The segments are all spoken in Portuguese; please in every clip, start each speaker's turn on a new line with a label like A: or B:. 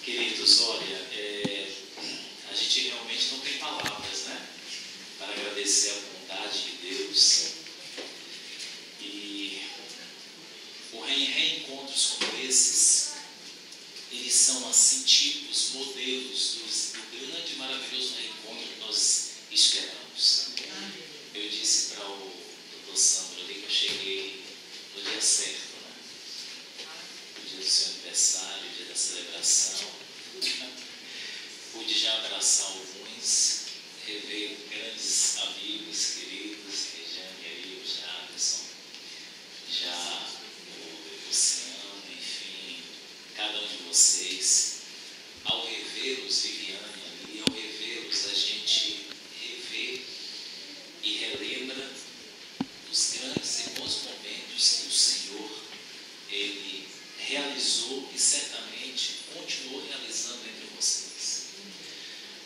A: Queridos, olha, a gente realmente não tem palavras, né, para agradecer a bondade de Deus. E reencontros como esses, eles são assim tipos, modelos do grande e maravilhoso reencontro que nós esperamos. Eu disse para o Dr. Sandro ali que eu cheguei no dia certo, né? O dia do seu aniversário, o dia da celebração. Pude já abraçar alguns, rever grandes amigos, queridos, Rejane aí, o Jaderson, já o Luciano, enfim, cada um de vocês. Ao revê-los, Viviane ali, ao revê-los, a gente revê e relembra dos grandes e bons momentos que o Senhor, Ele realizou e certamente continuou realizando entre vocês.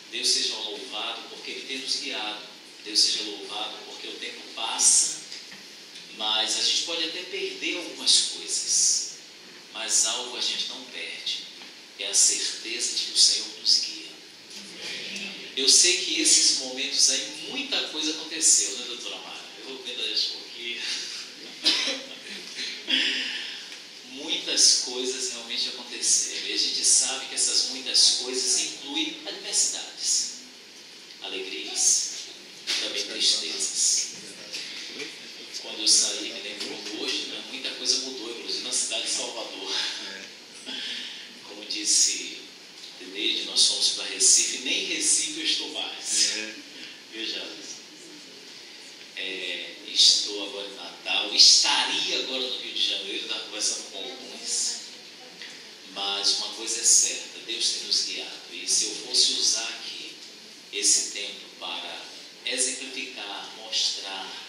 A: Deus seja louvado porque Ele tem nos guiado. Deus seja louvado porque o tempo passa, mas a gente pode até perder algumas coisas, mas algo a gente não perde, é a certeza de que o Senhor nos guia. Eu sei que esses momentos aí, muita coisa aconteceu, né, doutora Mara? Eu vou cuidar disso um pouquinho. Muitas coisas realmente aconteceram, e a gente sabe que essas muitas coisas incluem adversidades, alegrias, também tristezas. Quando eu saí, me lembro hoje, né, muita coisa mudou, inclusive na cidade de Salvador. Como disse Deneide, nós fomos para Recife, nem Recife eu estou mais. Veja, estou agora em Natal, estaria agora no Rio de Janeiro, estava conversando com alguns, mas uma coisa é certa, Deus tem nos guiado, e se eu fosse usar aqui esse tempo para exemplificar, mostrar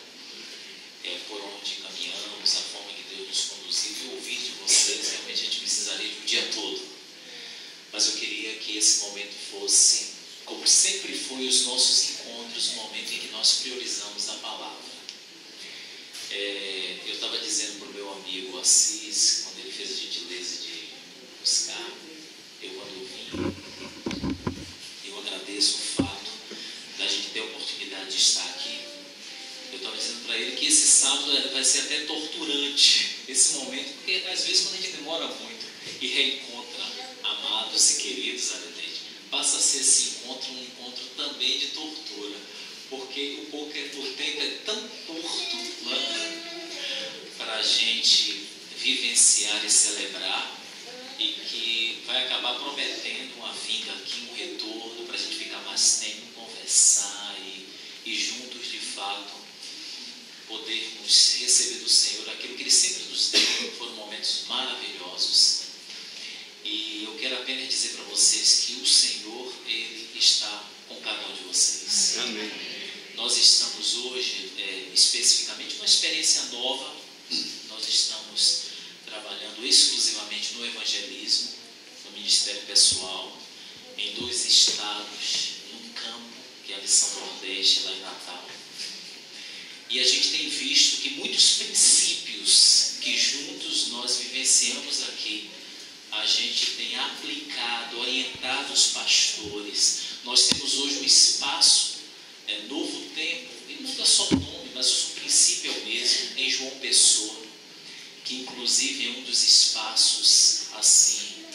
A: por onde caminhamos, a forma que Deus nos conduziu e ouvir de vocês, realmente a gente precisaria de um dia todo. Mas eu queria que esse momento fosse, como sempre foi os nossos encontros, o momento em que nós priorizamos a palavra. Eu estava dizendo para o meu amigo Assis, quando ele fez a gentileza de buscar, quando vim, eu agradeço o fato da gente ter a oportunidade de estar aqui. Eu estava dizendo para ele que esse sábado vai ser até torturante, esse momento, porque às vezes quando a gente demora muito e reencontra amados e queridos, passa a ser esse encontro um encontro também de tortura, porque o tempo é tão curto, né, para a gente vivenciar e celebrar, e que vai acabar prometendo uma vinda aqui, um retorno, para a gente ficar mais tempo, conversar e juntos de fato podermos receber do Senhor aquilo que Ele sempre nos deu. Foram momentos maravilhosos. E eu quero apenas dizer para vocês que o Senhor, Ele está com cada um de vocês.
B: Amém.
A: Nós estamos hoje, especificamente, numa experiência nova. Nós estamos trabalhando exclusivamente no evangelismo, no ministério pessoal, em 2 estados, num campo, que é a Lição Nordeste, lá em Natal. E a gente tem visto que muitos princípios que juntos nós vivenciamos aqui, a gente tem aplicado, orientado os pastores. Nós temos hoje um espaço, Novo Tempo, e não muda só o nome, mas o princípio é o mesmo, em João Pessoa, que inclusive é um dos espaços, assim,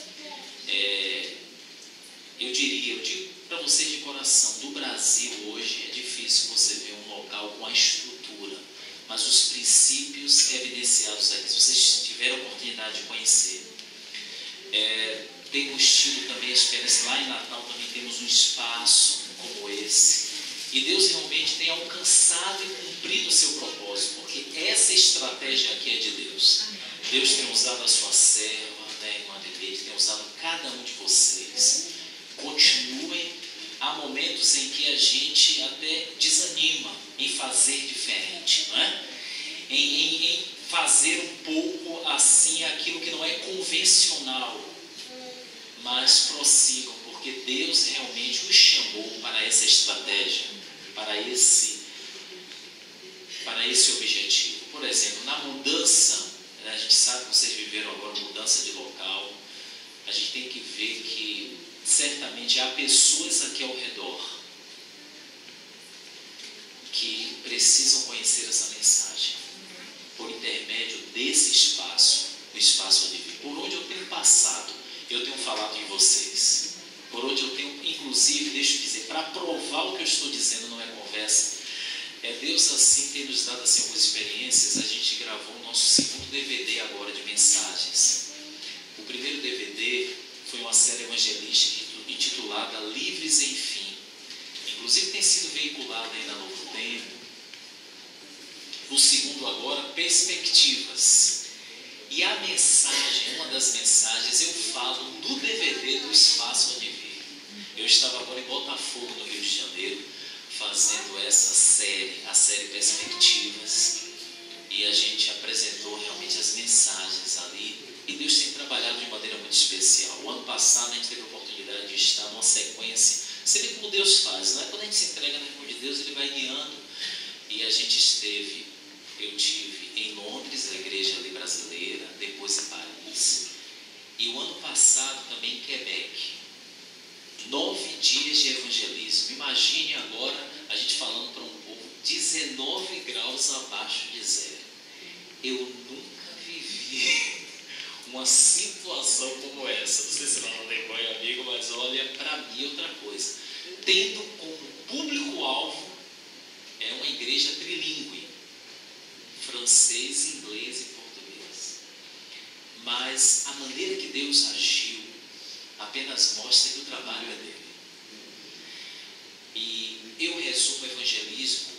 A: eu digo para vocês de coração, do Brasil hoje é difícil você ver um local com a estrutura, mas os princípios evidenciados aí, se vocês tiverem a oportunidade de conhecer. Temos tido também a experiência, lá em Natal também temos um espaço como esse, e Deus realmente tem alcançado e cumprido o seu propósito, porque essa estratégia aqui é de Deus. Deus tem usado a sua serva, né, irmã Deneide, tem usado cada um de vocês. Continuem. Há momentos em que a gente até desanima em fazer diferente, não é? Em fazer um pouco assim aquilo que não é convencional, mas prossigam, porque Deus realmente os chamou para essa estratégia, para esse objetivo. Por exemplo, na mudança, a gente sabe que vocês viveram agora mudança de local, a gente tem que ver que certamente há pessoas aqui ao redor que precisam conhecer essa mensagem por intermédio desse espaço, o espaço onde vivo. Por onde eu tenho passado, eu tenho falado de vocês. Por onde eu tenho, inclusive, deixa eu dizer, para provar o que eu estou dizendo, não é conversa. Deus assim tem nos dado assim, algumas experiências. A gente gravou o nosso segundo DVD agora de mensagens. O primeiro DVD foi uma série evangelística intitulada Livres Enfim. Inclusive tem sido veiculada aí na Novo Tempo. O segundo agora, Perspectivas. E a mensagem, uma das mensagens, eu falo do DVD do Espaço Onde Vivo. Eu estava agora em Botafogo, no Rio de Janeiro, fazendo essa série, a série Perspectivas. E a gente apresentou realmente as mensagens ali. E Deus tem trabalhado de maneira muito especial. O ano passado a gente teve a oportunidade de estar numa sequência. Você vê como Deus faz, não é? Quando a gente se entrega na mão de Deus, Ele vai guiando. E a gente eu tive em Londres, a igreja ali brasileira, depois em Paris. E o ano passado também em Quebec. 9 dias de evangelismo. Imagine agora a gente falando para um povo 19 graus abaixo de zero. Eu nunca vivi uma situação como essa. Não sei se não tem banho, amigo, mas olha, para mim é outra coisa. Tendo como público-alvo uma igreja trilingüe, francês, inglês e português. Mas a maneira que Deus agiu apenas mostra que o trabalho é dele. E eu resumo o evangelismo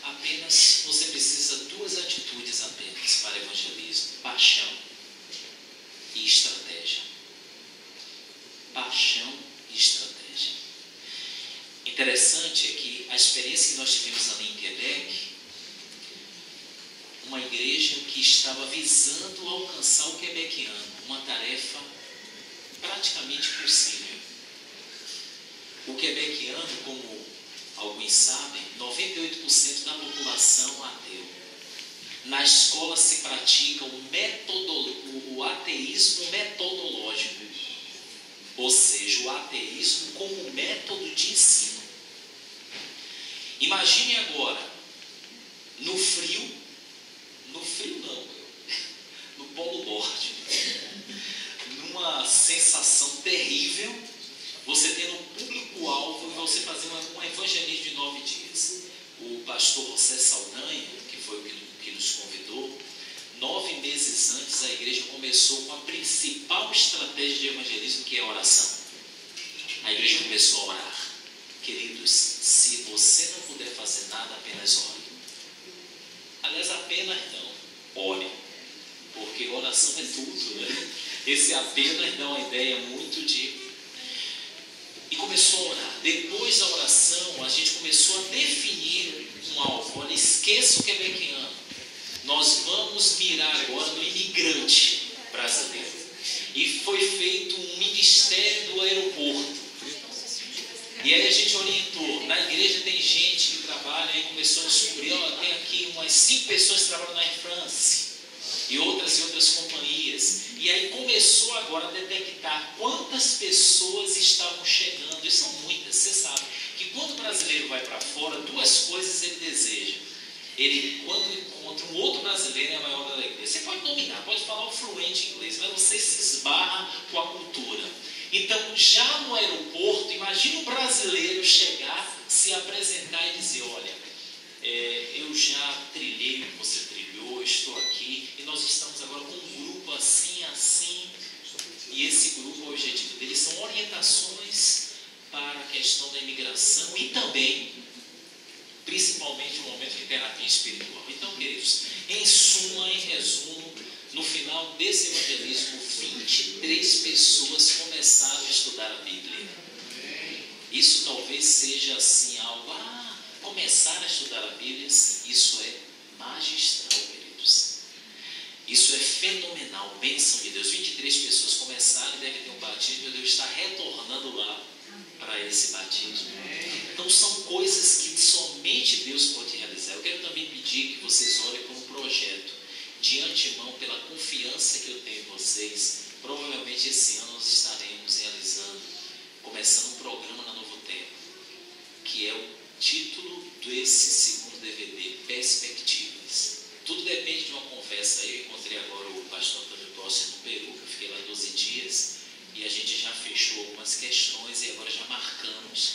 A: apenas, você precisa de 2 atitudes apenas para evangelismo: paixão e estratégia. Paixão e estratégia. Interessante é que a experiência que nós tivemos ali em Quebec, uma igreja que estava visando alcançar o quebequiano, uma tarefa praticamente possível. O quebequiano, como alguns sabem, 98% da população ateu. Na escola se pratica o ateísmo metodológico, ou seja, o ateísmo como método de ensino. Imagine agora, no frio não, no Polo Norte, numa sensação terrível, você tendo um público-alvo e você fazer um evangelismo de 9 dias. O pastor José Saldanha, que foi o que nos convidou, 9 meses antes a igreja começou com a principal estratégia de evangelismo, que é a oração. A igreja começou a orar. Queridos, se você não puder fazer nada, apenas ore. Aliás, apenas não, ore. Porque oração é tudo, né? Esse apenas dá uma ideia muito de... E começou a orar. Depois da oração, a gente começou a definir um alvo. Olha, esqueça o quebequiano. Nós vamos mirar agora no imigrante brasileiro. E foi feito um ministério do aeroporto. E aí a gente orientou. Na igreja tem gente que trabalha, aí começou a descobrir, tem aqui umas 5 pessoas que trabalham na Air France e outras companhias. E aí começou agora a detectar quantas pessoas estavam chegando. E são muitas, você sabe que quando o brasileiro vai para fora, 2 coisas ele deseja. Ele, quando encontra um outro brasileiro, é a maior da alegria. Você pode dominar, pode falar o fluente inglês, mas você se esbarra com a cultura. Então, já no aeroporto, imagina um brasileiro chegar, se apresentar e dizer, olha, eu já trilhei o que você trilhou, eu estou aqui, e nós estamos agora com um grupo assim, e esse grupo, o objetivo dele são orientações para a questão da imigração e também, principalmente, um momento de terapia espiritual. Então, queridos, em suma, em resumo, no final desse evangelismo, 23 pessoas começaram a estudar a Bíblia. Isso talvez seja assim algo, começar a estudar a Bíblia, isso é magistral, queridos. Isso é fenomenal, bênção de Deus. 23 pessoas começaram e devem ter um batismo, e Deus está retornando lá para esse batismo. Então são coisas que somente Deus pode realizar. Eu quero também pedir que vocês olhem para um projeto. De antemão, pela confiança que eu tenho em vocês, provavelmente esse ano nós estaremos realizando questões e agora já marcamos.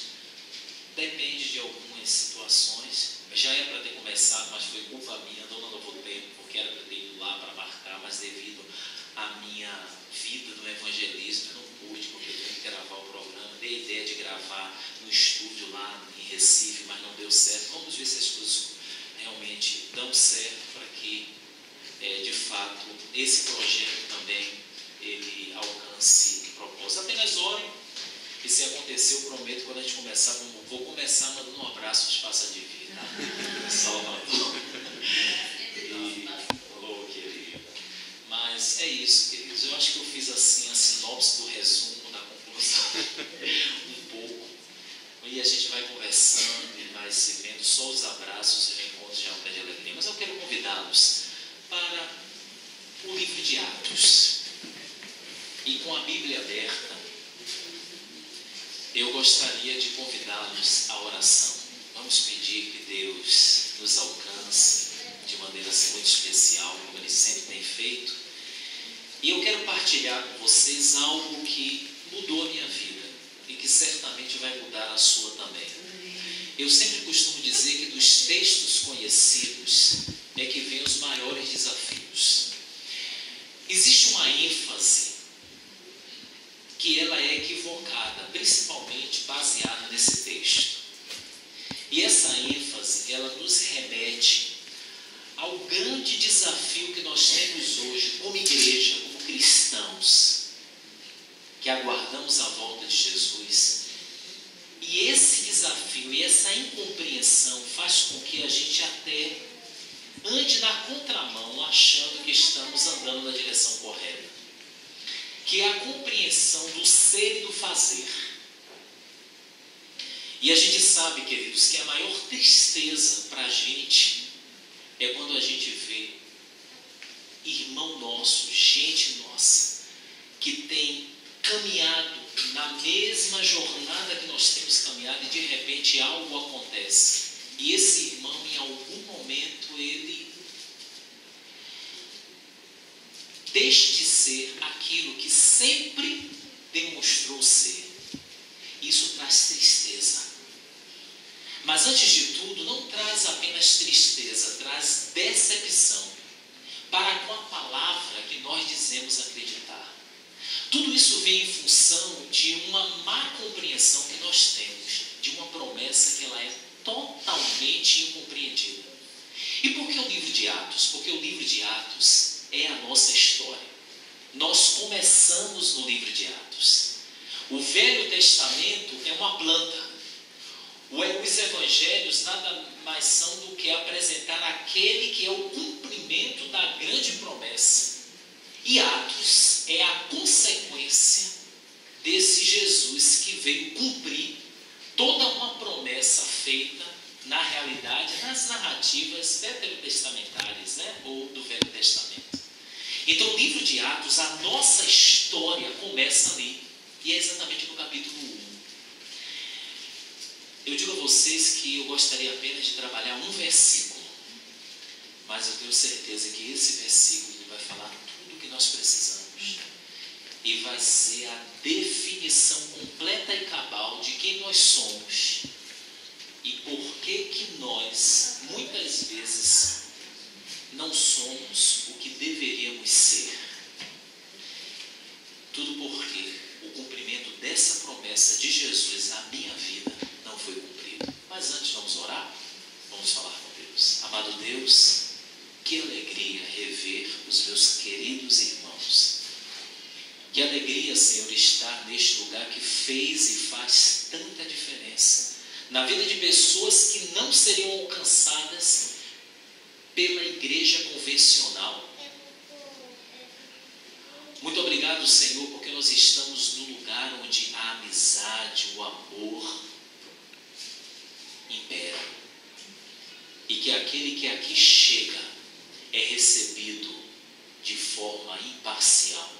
A: Depende de algumas situações. Já era para ter começado, mas foi culpa minha, não levou tempo, porque era para ter ido lá para marcar, mas devido à minha vida do evangelismo, eu não pude, porque eu tinha que gravar o programa. Dei a ideia de gravar no estúdio lá em Recife, mas não deu certo. Vamos ver se as coisas realmente dão certo para que, de fato, esse projeto também ele alcance propósito. Apenas orem, e se acontecer, eu prometo, quando a gente começar, vou começar mandando um abraço aos Passa de Vida, tá? Salvador. Querido. Mas é isso, queridos. Eu acho que eu fiz assim a sinopse do resumo, da conclusão, um pouco. E a gente vai conversando e vai se vendo, só os abraços e reencontros já é um grande alegria. Mas eu quero convidá-los para o livro de Atos. E com a Bíblia aberta, eu gostaria de convidá-los à oração. Vamos pedir que Deus nos alcance de maneira muito especial, como Ele sempre tem feito. E eu quero partilhar com vocês algo que mudou a minha vida e que certamente vai mudar a sua também. Eu sempre costumo dizer que dos textos conhecidos é que vem os maiores desafios. Existe uma ênfase que ela é equivocada, principalmente baseada nesse texto. E essa ênfase, ela nos remete ao grande desafio que nós temos hoje como igreja, como cristãos, que aguardamos a volta de Jesus. E esse desafio e essa incompreensão faz com que a gente até ande na contramão, achando que estamos andando na direção correta, que é a compreensão do ser e do fazer. E a gente sabe, queridos, que a maior tristeza para a gente é quando a gente vê irmão nosso, gente nossa, que tem caminhado na mesma jornada que nós temos caminhado e de repente algo acontece. E esse irmão, em algum momento, ele deixa de ser aquilo que sempre demonstrou ser. Isso traz tristeza. Mas antes de tudo, não traz apenas tristeza, traz decepção para com a palavra que nós dizemos acreditar. Tudo isso vem em função de uma má compreensão que nós temos, de uma promessa que ela é totalmente incompreendida. E por que o livro de Atos? Porque o livro de Atos é a nossa história. Nós começamos no livro de Atos. O Velho Testamento é uma planta. Os evangelhos nada mais são do que apresentar aquele que é o cumprimento da grande promessa. E Atos é a consequência desse Jesus que veio cumprir toda uma promessa feita, na realidade, nas narrativas veterotestamentárias, ou do Velho Testamento. Então, o livro de Atos, a nossa história começa ali, e é exatamente no capítulo 1. Eu digo a vocês que eu gostaria apenas de trabalhar um versículo, mas eu tenho certeza que esse versículo vai falar tudo o que nós precisamos e vai ser a definição completa e cabal de quem nós somos e por que nós, muitas vezes, não somos o que deveríamos ser. Tudo porque o cumprimento dessa promessa de Jesus na minha vida não foi cumprido. Mas antes vamos orar? Vamos falar com Deus. Amado Deus, que alegria rever os meus queridos irmãos. Que alegria, Senhor, estar neste lugar que fez e faz tanta diferença na vida de pessoas que não seriam alcançadas pela igreja convencional. Muito obrigado, Senhor, porque nós estamos no lugar onde a amizade, o amor imperam. E que aquele que aqui chega é recebido de forma imparcial.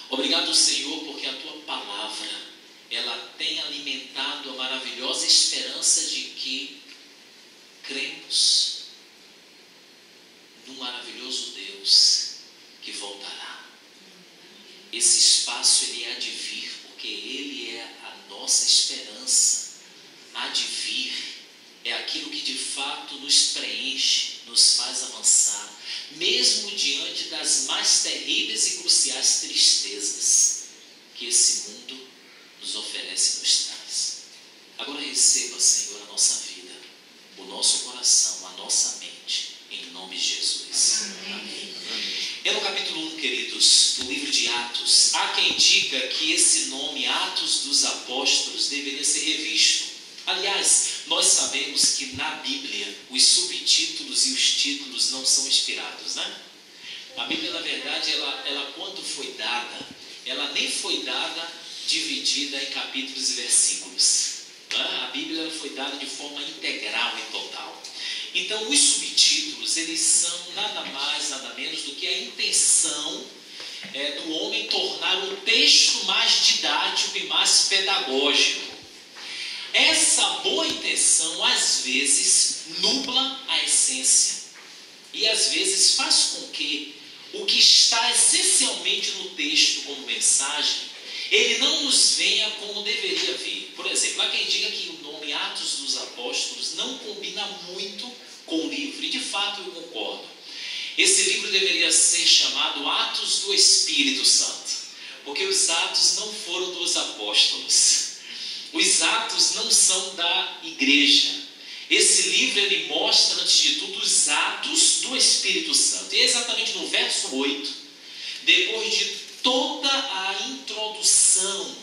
A: Obrigado, Senhor, porque a Tua palavra, ela tem alimentado a maravilhosa esperança de que cremos num maravilhoso Deus que voltará. esse espaço ele há de vir, porque ele é a nossa esperança. Há de vir, é aquilo que de fato nos preenche, nos faz avançar, mesmo diante das mais terríveis e cruciais tristezas que esse mundo nos oferece e nos traz. Agora receba, Senhor, a nossa vida, o nosso coração, a nossa mente, em nome de Jesus. Amém. É no capítulo 1, queridos, do livro de Atos. Há quem diga que esse nome, Atos dos Apóstolos, deveria ser revisto. Aliás, nós sabemos que na Bíblia os subtítulos e os títulos não são inspirados, né? A Bíblia, na verdade, ela quando foi dada, ela nem foi dada dividida em capítulos e versículos. A Bíblia foi dada de forma integral e total. Então, os subtítulos, eles são nada mais, nada menos do que a intenção do homem tornar o texto mais didático e mais pedagógico. Essa boa intenção, às vezes, nubla a essência. E, às vezes, faz com que o que está essencialmente no texto como mensagem, ele não nos venha como deveria vir. Por exemplo, há quem diga que o nome Atos dos Apóstolos não combina muito com o livro. E, de fato, eu concordo. Esse livro deveria ser chamado Atos do Espírito Santo. Porque os Atos não foram dos apóstolos. Os atos não são da igreja. Esse livro ele mostra, antes de tudo, os atos do Espírito Santo. E é exatamente no verso 8, depois de toda a introdução,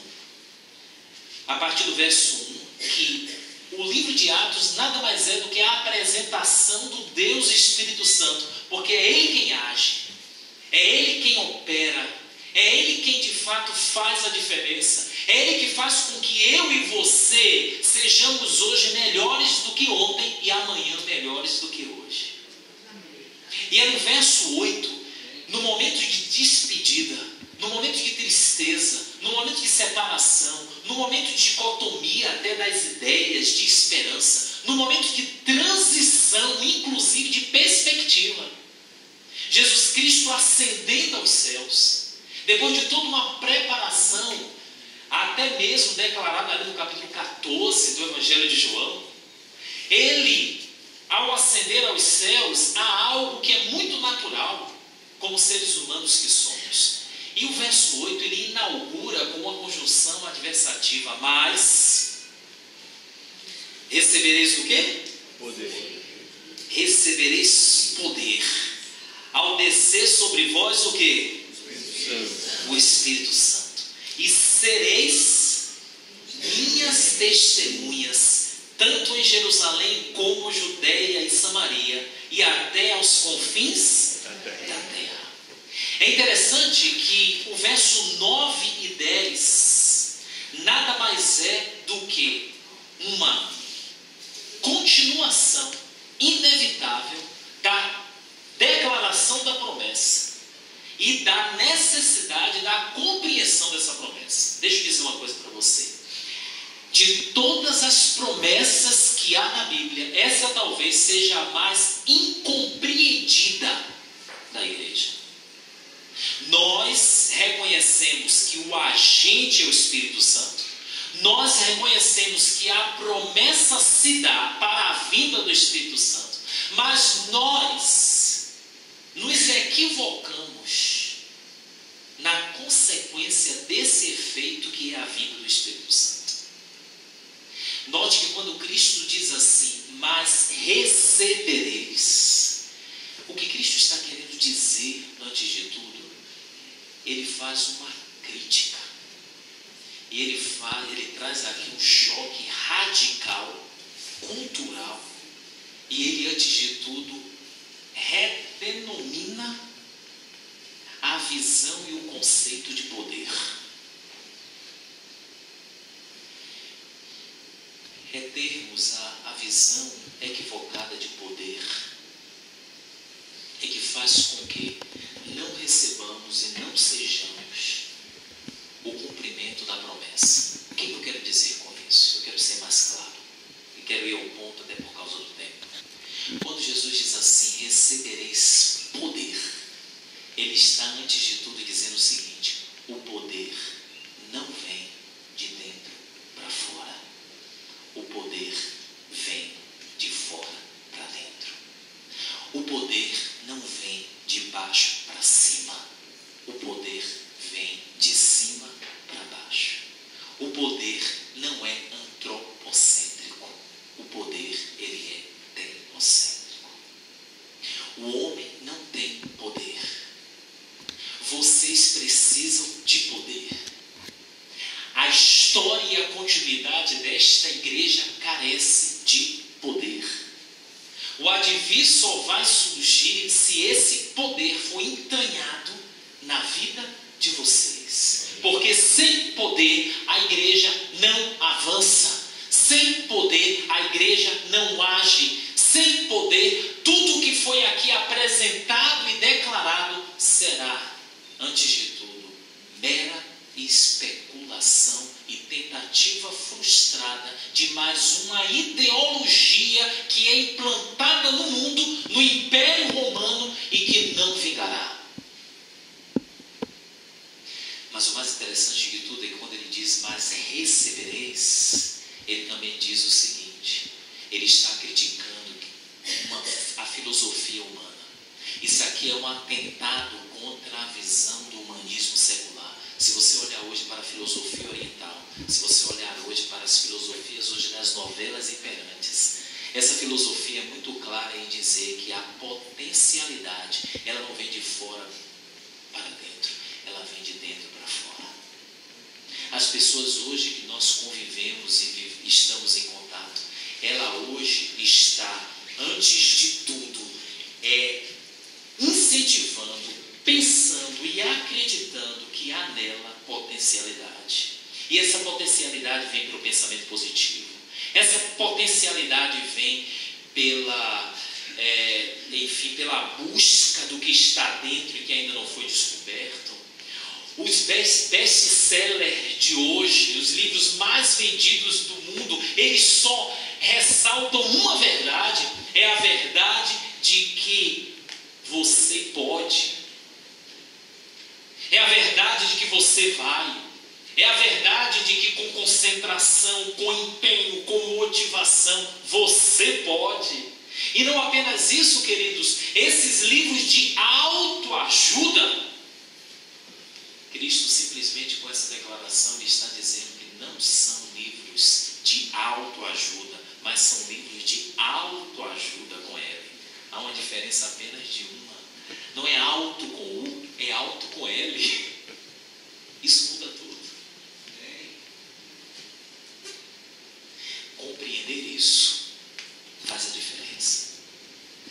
A: a partir do verso 1, que o livro de Atos nada mais é do que a apresentação do Deus Espírito Santo, porque é Ele quem age, é Ele quem opera, é Ele quem de fato faz a diferença. É Ele que faz com que eu e você sejamos hoje melhores do que ontem e amanhã melhores do que hoje. E é no verso 8, no momento de despedida, no momento de tristeza, no momento de separação, no momento de dicotomia até das ideias, de esperança, no momento de transição, inclusive de perspectiva, Jesus Cristo ascendendo aos céus, depois de toda uma preparação, até mesmo declarado ali no capítulo 14 do Evangelho de João, ele, ao ascender aos céus, há algo que é muito natural, como seres humanos que somos. E o verso 8, ele inaugura com uma conjunção adversativa, mas recebereis o quê?
B: Poder.
A: Recebereis poder, ao descer sobre vós o quê? O Espírito Santo. E sereis minhas testemunhas, tanto em Jerusalém como Judeia e Samaria, e até aos confins da terra. É interessante que o verso 9 e 10 nada mais é do que uma continuação inevitável da declaração da promessa e da necessidade da compreensão dessa promessa. Deixa eu dizer uma coisa para você. De todas as promessas que há na Bíblia, essa talvez seja a mais incompreendida da igreja. Nós reconhecemos que o agente é o Espírito Santo. Nós reconhecemos que a promessa se dá para a vinda do Espírito Santo. Mas nós nos equivocamos na consequência desse efeito que é a vinda do Espírito Santo. Note que quando Cristo diz assim, mas recebereis, o que Cristo está querendo dizer, antes de tudo, ele faz uma crítica. E ele traz aqui um choque radical, cultural. E ele, antes de tudo, redenomina a visão e o conceito de poder. É termos a visão equivocada de poder, é que faz com que não recebamos e não sejamos o cumprimento da promessa. O que eu quero dizer com isso? Eu quero ser mais claro e quero ir ao ponto até por causa do tempo. Quando Jesus diz assim, recebereis poder, ele está antes de tudo dizendo o seguinte: o história e a continuidade desta igreja carece de poder. O advir só vai surgir se esse poder for entranhado na vida de vocês. Porque sem poder a igreja não avança. Sem poder a igreja não age. Sem poder, tudo que foi aqui apresentado e declarado será, antes de tudo, mera especulação e tentativa frustrada de mais uma ideologia que é implantada no mundo, no Império Romano, e que não vingará. Mas o mais interessante de tudo é que quando ele diz, mas recebereis, ele também diz o seguinte, ele está criticando a filosofia humana. Isso aqui é um atentado contra a visão do humanismo secular. Se você olhar hoje para a filosofia oriental, se você olhar hoje para as filosofias hoje das novelas imperantes, essa filosofia é muito clara em dizer que a potencialidade, ela não vem de fora para dentro, ela vem de dentro para fora. As pessoas hoje que nós convivemos e estamos em contato, ela hoje está, antes de tudo, incentivando, pensando e acreditando que há nela potencialidade. E essa potencialidade vem pelo pensamento positivo. Essa potencialidade vem pela busca do que está dentro e que ainda não foi descoberto. Os best-sellers de hoje, os livros mais vendidos do mundo, eles só ressaltam uma verdade, é a verdade de que você pode, é a verdade de que você vai, é a verdade de que com concentração, com empenho, com motivação, você pode. E não apenas isso, queridos, esses livros de autoajuda, Cristo simplesmente com essa declaração ele está dizendo que não são livros de autoajuda, mas são livros de autoajuda com L. Há uma diferença apenas de uma. Não é auto com U, é auto com L. Isso muda tudo. Compreender isso faz a diferença.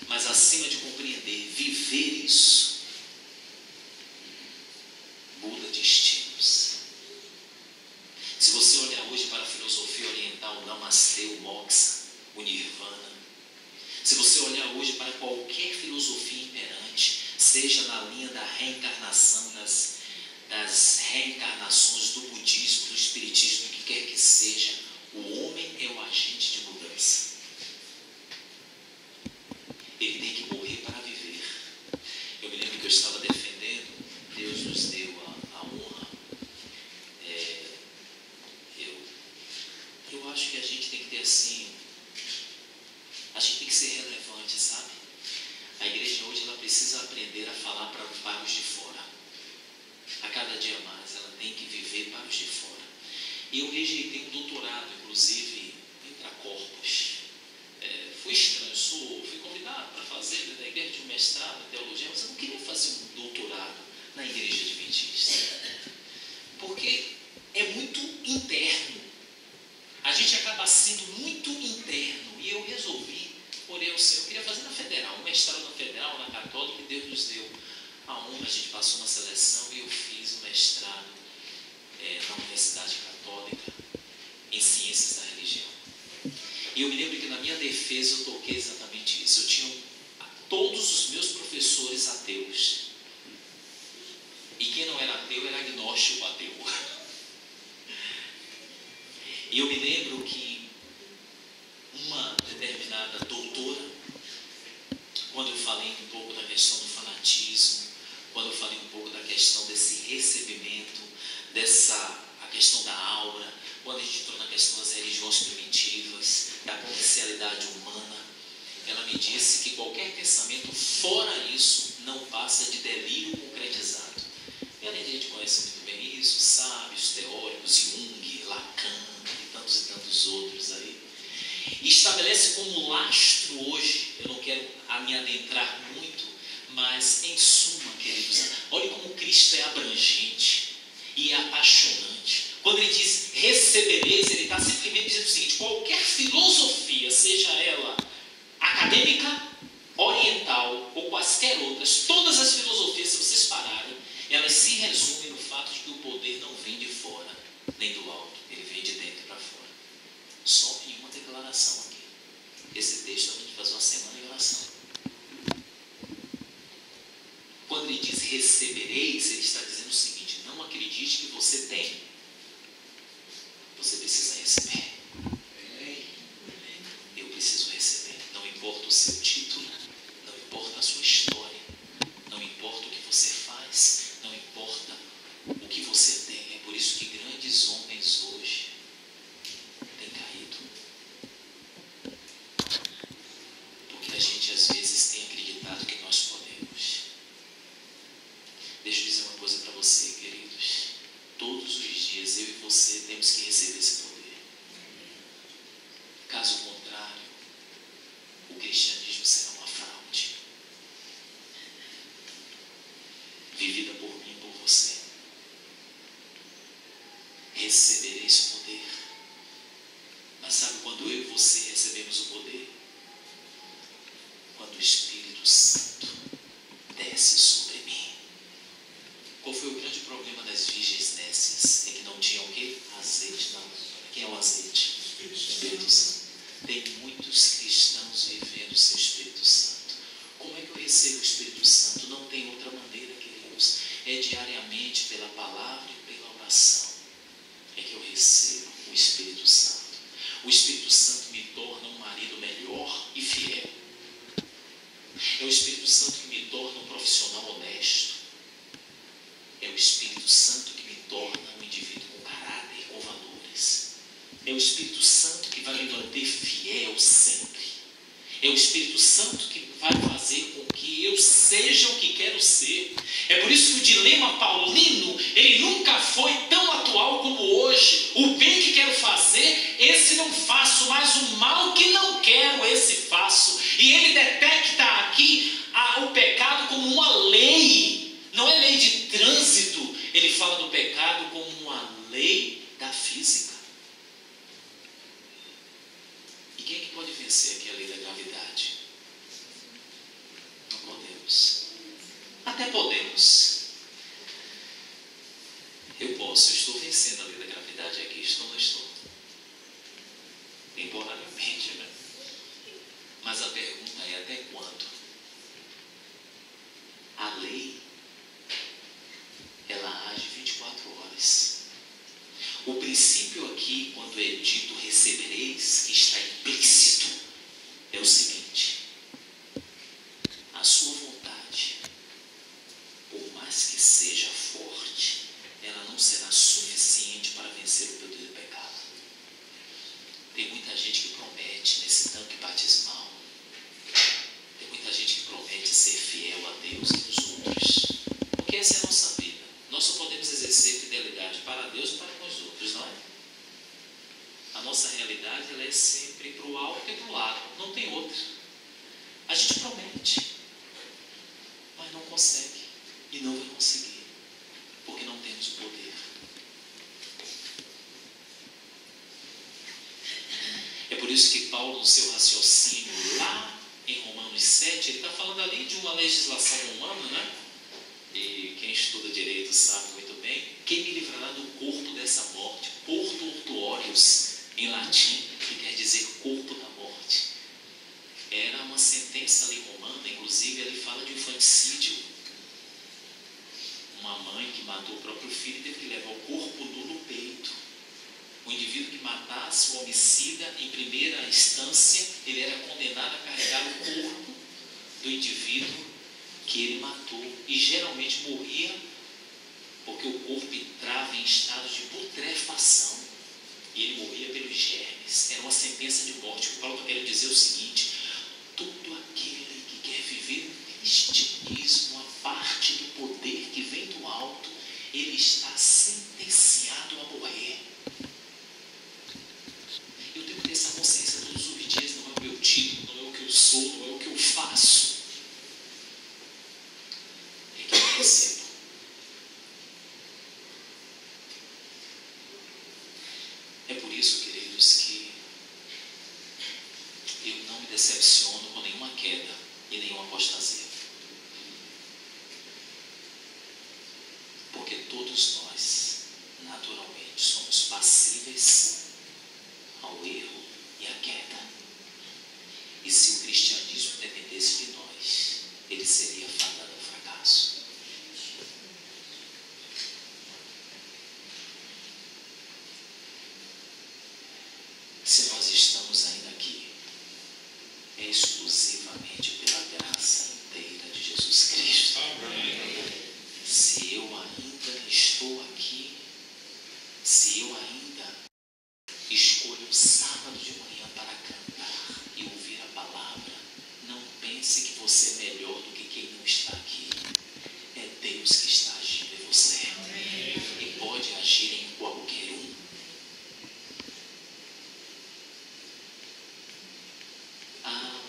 A: Mas acima de compreender, viver isso muda destinos. Se você olhar hoje para a filosofia oriental, o Namastê, o Moksha, o Nirvana, se você olhar hoje para qualquer filosofia imperante, seja na linha da reencarnação, das reencarnações do budismo, do espiritismo, do que quer que seja, o homem é o agente de mudança. Ele tem que morrer para viver. Eu me lembro que eu estava defendendo, Deus nos deu a honra. Eu acho que a gente tem que ter assim, a gente tem que ser relevante, sabe? A igreja hoje ela precisa aprender a falar para os de fora. A cada dia mais ela tem que viver para os de fora. E eu rejeitei um doutorado, inclusive, intracorpus. Foi estranho, fui convidado para fazer da igreja de um mestrado em teologia, mas eu não queria fazer um doutorado na igreja adventista. Porque é muito interno. A gente acaba sendo muito interno. E eu resolvi, orei ao Senhor, eu queria fazer na federal, um mestrado na federal, na católica, e Deus nos deu a honra, a gente passou uma seleção e eu fiz um mestrado na Universidade Católica em Ciências da Religião. E eu me lembro que na minha defesa eu toquei exatamente isso. Eu tinha todos os meus professores ateus. E quem não era ateu era agnóstico ateu. E eu me lembro que uma determinada doutora, quando eu falei um pouco da questão do fanatismo, quando eu falei um pouco da questão desse recebimento, a questão da aura, quando a gente entrou na questão das religiões primitivas, da potencialidade humana, ela me disse que qualquer pensamento fora isso não passa de delírio concretizado. E além de a gente conhece muito bem isso, sábios, teóricos, Jung, Lacan e tantos outros aí, e estabelece como lastro hoje, eu não quero me adentrar muito, mas em suma, queridos, olhe como Cristo é abrangente e apaixonante. Quando ele diz receber simplesmente dizer o seguinte: qualquer filosofia, seja ela acadêmica, oriental ou quaisquer outras, todas as filosofias, se vocês pararem, elas se resumem no fato de que o poder não vem de fora, nem do alto, ele vem de dentro para fora. Só em uma declaração aqui. Esse texto a gente faz uma semana em oração. Quando ele diz recebereis, ele está dizendo o seguinte: não acredite que você tem. Você precisa receber. Eu preciso receber. Não importa o seu título, não importa a sua história, não importa o que você faz, não importa o que você tem. É por isso que grandes homens hoje têm caído. Porque a gente às vezes tem acreditado que nós podemos. Deixa eu dizer uma coisa para você, queridos. Todos os dias eu e você temos que receber esse poder. Caso contrário, o cristianismo será uma fraude, vivida por mim e por você. Recebereis poder. Mas sabe quando eu e você recebemos o poder? Quando o Espírito Santo desce sobre mim. Qual foi o grande problema das virgens nécias? É que não tinham o quê? Azeite na lâmpada. Quem é o azeite? Espírito Santo. Tem muitos cristãos vivendo o seu Espírito Santo. Como é que eu recebo o Espírito Santo? Não tem outra maneira, queridos. É diariamente, pela palavra e pela oração, é que eu recebo o Espírito Santo. O Espírito Santo me torna um marido melhor e fiel. É o Espírito Santo que me torna um profissional honesto. É o Espírito Santo que me torna um indivíduo com caráter, com valores. É o Espírito Santo que vai me manter fiel sempre. É o Espírito Santo que vai fazer com que eu seja o que quero ser. É por isso que o dilema paulino, ele nunca foi tão atual como hoje. O bem que quero fazer, esse não faço, mas o mal que não quero, esse faço. E ele detecta aqui o pecado como uma lei. Não é lei de trânsito. Ele fala do pecado como uma lei da física. E quem é que pode vencer aqui a lei da gravidade? Não podemos. Até podemos. Eu posso, eu estou vencendo a lei da gravidade aqui. Estou ou não estou? Temporariamente, né? Mas a pergunta é: até quando? A lei, ela age 24 horas. O princípio aqui, quando é dito recebereis, que está implícito, é o seguinte: a sua vontade, por mais que seja forte, ela não será suficiente para vencer o poder do pecado. Tem muita gente que promete nesse tanque batismal. Tem muita gente que promete ser fiel a Deus e aos outros. Porque essa é a nossa vida. Nós só podemos exercer fidelidade para Deus e para com os outros, não é? A nossa realidade, ela é sempre para o alto e para o lado. Não tem outra. A gente promete, mas não consegue. E não vai conseguir. Porque não temos o poder. É por isso que Paulo, no seu raciocínio lá em Romanos 7, ele está falando ali de uma legislação romana, né? E quem estuda direito sabe muito bem. Quem me livrará do corpo dessa morte? Porto ortuorius, em latim, que quer dizer corpo da morte. Era uma sentença ali romana, inclusive ele fala de infanticídio. Uma mãe que matou o próprio filho teve que levar o corpo nu no peito. O indivíduo que matasse o homicida, em primeira instância, ele era condenado a carregar o corpo do indivíduo que ele matou. E geralmente morria porque o corpo entrava em estado de putrefação. E ele morria pelos germes. Era uma sentença de morte. O Paulo está querendo dizer o seguinte: todo aquele que quer viver um cristianismo a parte do poder que vem do alto, ele está sentenciado a morrer. Eu tenho que ter essa consciência todos os dias. Não é o meu título, não é o que eu sou, não é o que eu faço. É que eu recebo. É por isso, queridos, queridos, que eu não me decepciono com nenhuma queda e nenhuma apostasia. Porque todos nós, naturalmente, somos passíveis ao erro e à queda. E se o cristianismo dependesse de nós, ele seria fadado ao fracasso. Se nós estamos ainda aqui, é exclusivamente pela graça inteira de Jesus Cristo. Se eu ainda estou aqui, se eu ainda escolho um sábado de manhã para cantar e ouvir a palavra, não pense que você é melhor do que quem não está aqui. É Deus que está agindo em você. E pode agir em qualquer um. Há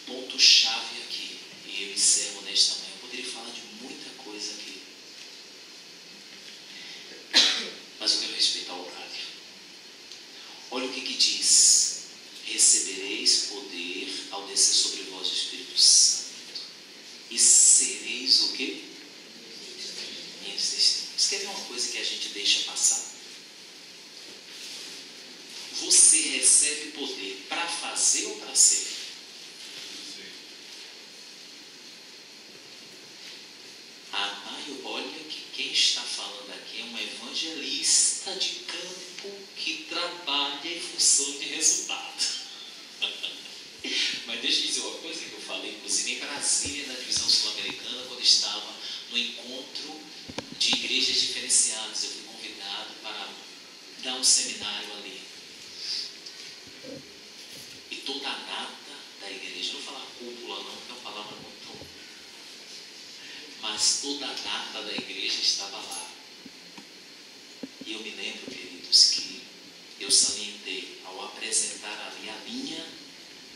A: um ponto-chave aqui, e eu encerro nesta manhã. Eu poderia falar de muita coisa aqui, mas eu quero respeitar o horário. Olha o que diz: recebereis poder ao descer sobre vós o Espírito Santo, e sereis o quê? Minhas testemunhas. Quer ver uma coisa que a gente deixa passar? Você recebe poder para fazer ou para ser? Olha que quem está falando aqui é um evangelista de campo que trabalha em função de resultado. Mas deixa eu dizer uma coisa que eu falei, inclusive em Brasília, na divisão sul-americana, quando estava no encontro de igrejas diferenciadas. Eu fui convidado para dar um seminário ali. E toda a nata da igreja, não vou falar cúpula não, porque é uma palavra muito... Mas toda a nata da igreja estava lá. E eu me lembro, queridos, que eu salientei ao apresentar ali a linha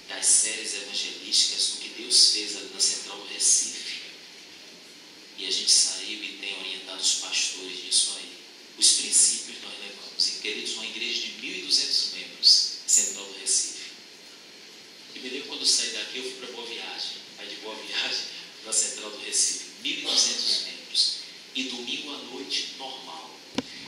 A: das séries evangelísticas do que Deus fez ali na Central do Recife. E a gente saiu e tem orientado os pastores nisso aí. Os princípios nós levamos. E, queridos, uma igreja de 1.200 membros, Central do Recife. E me lembro quando eu saí daqui, eu fui para Boa Viagem. Aí de Boa Viagem para a Central do Recife. 1.200 membros. E domingo à noite, normal.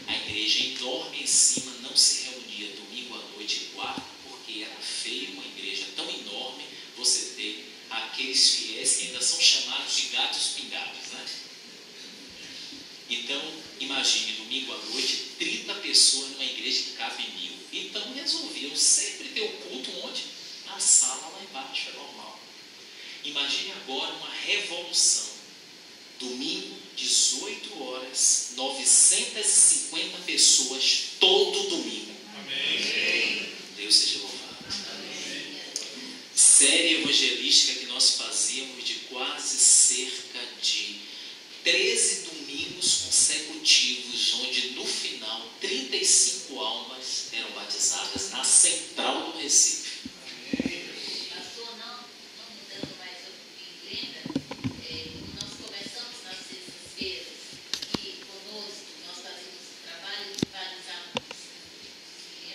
A: A igreja enorme em cima não se reunia domingo à noite e quarta, porque era feio uma igreja tão enorme você ter aqueles fiéis que ainda são chamados de gatos pingados, né? Então, imagine, domingo à noite, 30 pessoas numa igreja que cabe 1.000. Então, resolviam sempre ter o culto onde? Na sala lá embaixo, é normal. Imagine agora uma revolução. Domingo, 18 horas, 950 pessoas, todo domingo. Amém. Deus seja louvado. Amém. Série evangelística que nós fazíamos de quase cerca de 13 domingos consecutivos, onde no final 35 almas eram batizadas na Central do Recife.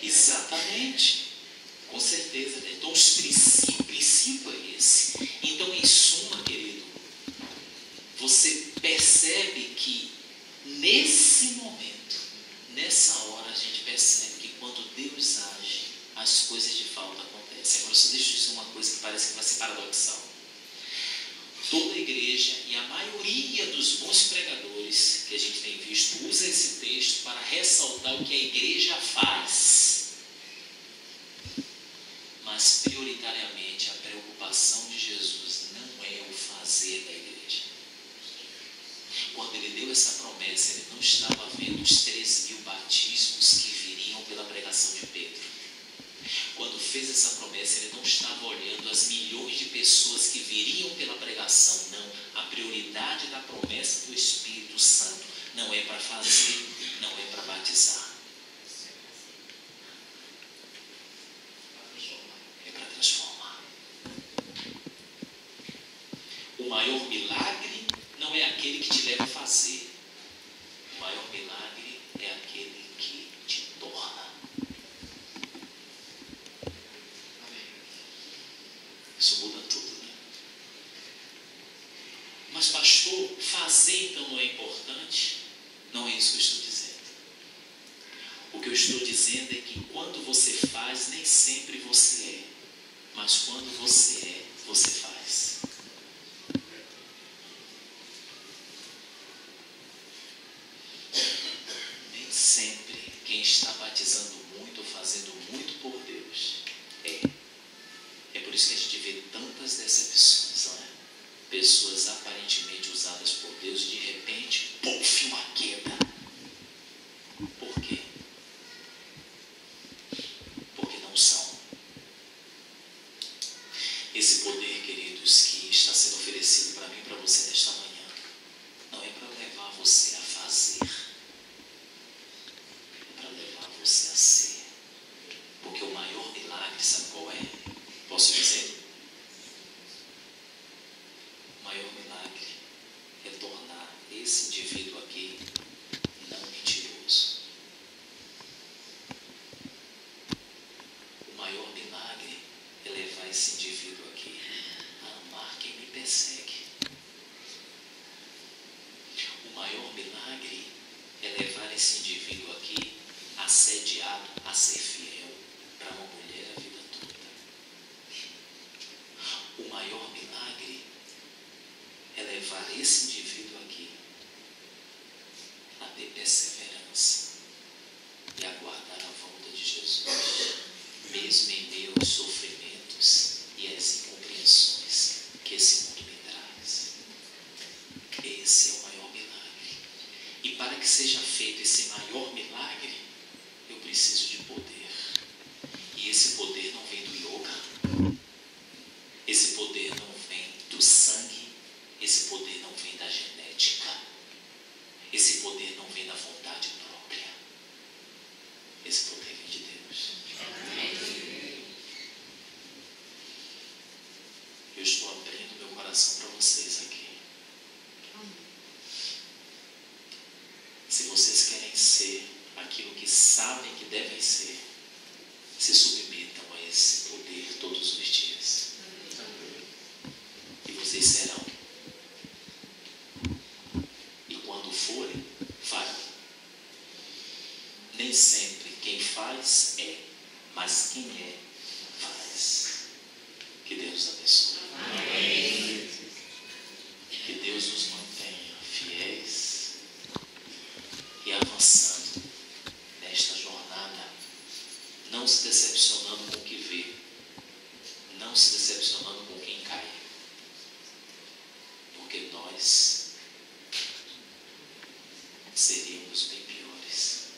A: Exatamente, com certeza. Então, o princípio é esse. Então, em suma, querido, você percebe que nesse momento, nessa hora, a gente percebe que quando Deus age, as coisas de fato acontecem. Agora, só deixa eu dizer uma coisa que parece que vai ser paradoxal. Toda a igreja e a maioria dos bons pregadores que a gente tem visto usa esse texto para ressaltar o que a igreja faz. Mas prioritariamente a preocupação de Jesus não é o fazer da igreja. Quando ele deu essa promessa, ele não estava vendo os 3.000 batismos que viriam pela pregação de Pedro. Quando fez essa promessa, ele não estava olhando as milhões de pessoas que viriam pela pregação. Não, a prioridade da promessa do Espírito Santo não é para fazer, não é para batizar. É para transformar. O maior milagre não é aquele que te leva a fazer. O maior milagre é aquele que te torna. que eu estou dizendo é que quando você faz, nem sempre você é. Mas quando você é, você faz. Nem sempre quem está batizando muito ou fazendo muito por Deus é. É por isso que a gente vê tantas decepções, não é? Pessoas aparentemente usadas por Deus, de repente, puf, uma queda. Por quê? Porque não são. Esse poder, queridos, que está sendo oferecido para mim e para você nesta manhã, não é para levar você a fazer, é para levar você a ser. Porque o maior milagre, sabe qual é? Posso dizer? O maior milagre é tornar esse indivíduo aqui não mentiroso. O maior milagre é levar esse indivíduo aqui a amar quem me persegue. O maior milagre é levar esse indivíduo aqui assediado a ser fiel para uma mulher a vida toda. O maior milagre é levar esse indivíduo aqui a ter perseverança e aguardar a volta de Jesus, mesmo em meio aos sofrimentos e às incompreensões que esse mundo me traz. Esse é o maior milagre. E para que seja feito esse maior milagre, eu preciso de poder. E esse poder não vem do yoga. Esse poder não vem do sangue. Esse poder não vem da genética. Esse poder não vem da vontade própria. Esse poder vem de Deus. Eu estou abrindo meu coração para vocês aqui. Se vocês querem ser aquilo que sabem que devem ser, se submetam a esse poder todos os dias. E vocês serão. E quando forem, farão. Nem sempre quem faz é, mas quem é, faz. Que Deus nos abençoe. Amém. Que Deus nos mantenha fiéis e avançando nesta jornada, não se decepcionando com o que vê, não se decepcionando com quem cai, porque nós seríamos bem piores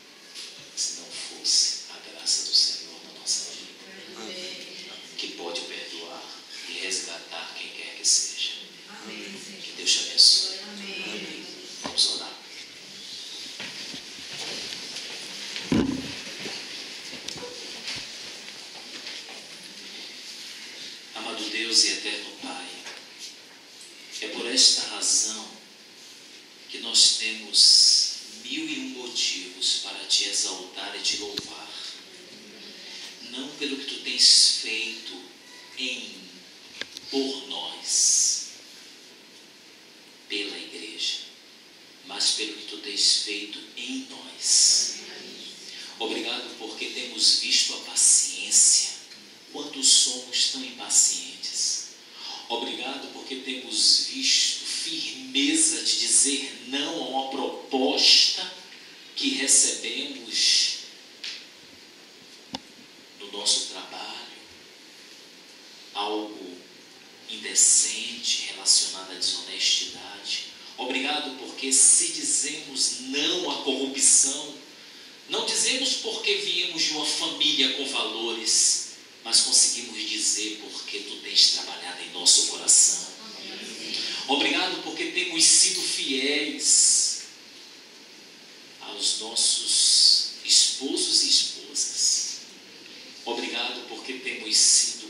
A: se não fosse a graça do Senhor na nossa vida. Amém. Que pode perdoar e resgatar quem quer que seja. Amém. Que Deus te abençoe. Amém. Vamos orar. Amado Deus e eterno Pai, é por esta razão que nós temos 1001 motivos para te exaltar e te louvar. Não pelo que tu tens feito por nós, pela igreja, mas pelo que tu tens feito em nós. Obrigado porque temos visto a paciência, quando somos tão impacientes. Obrigado porque temos visto firmeza de dizer não a uma proposta que recebemos no nosso trabalho, algo indecente relacionado à desonestidade. Obrigado porque se dizemos não à corrupção, não dizemos porque viemos de uma família com valores, mas conseguimos dizer porque tu tens trabalhado em nosso coração. Obrigado porque temos sido fiéis aos nossos esposos e esposas. Obrigado porque temos sido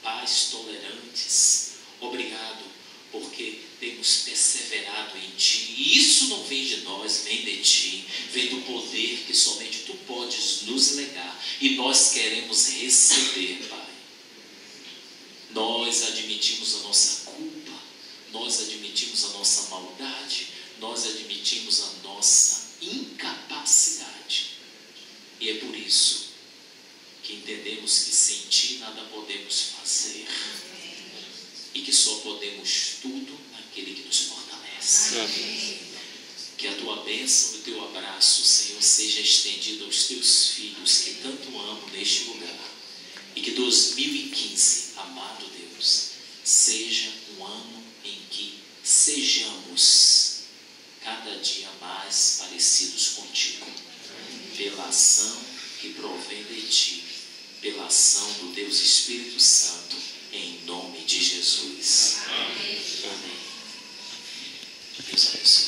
A: pais tolerantes. Obrigado porque temos perseverado em Ti. E isso não vem de nós, vem de Ti. Vem do poder que somente Tu podes nos legar. E nós queremos receber, Pai. Nós admitimos a nossa culpa, nós admitimos a nossa maldade, nós admitimos a nossa incapacidade. isso, que entendemos que sem Ti nada podemos fazer e que só podemos tudo naquele que nos fortalece. Que a Tua bênção e o Teu abraço, Senhor, seja estendido aos Teus filhos que tanto amo neste lugar. E que 2015, amado Deus, seja um ano em que sejamos cada dia mais parecidos contigo, pela ação que provém de Ti, pela ação do Deus Espírito Santo, em nome de Jesus. Amém. Deus abençoe.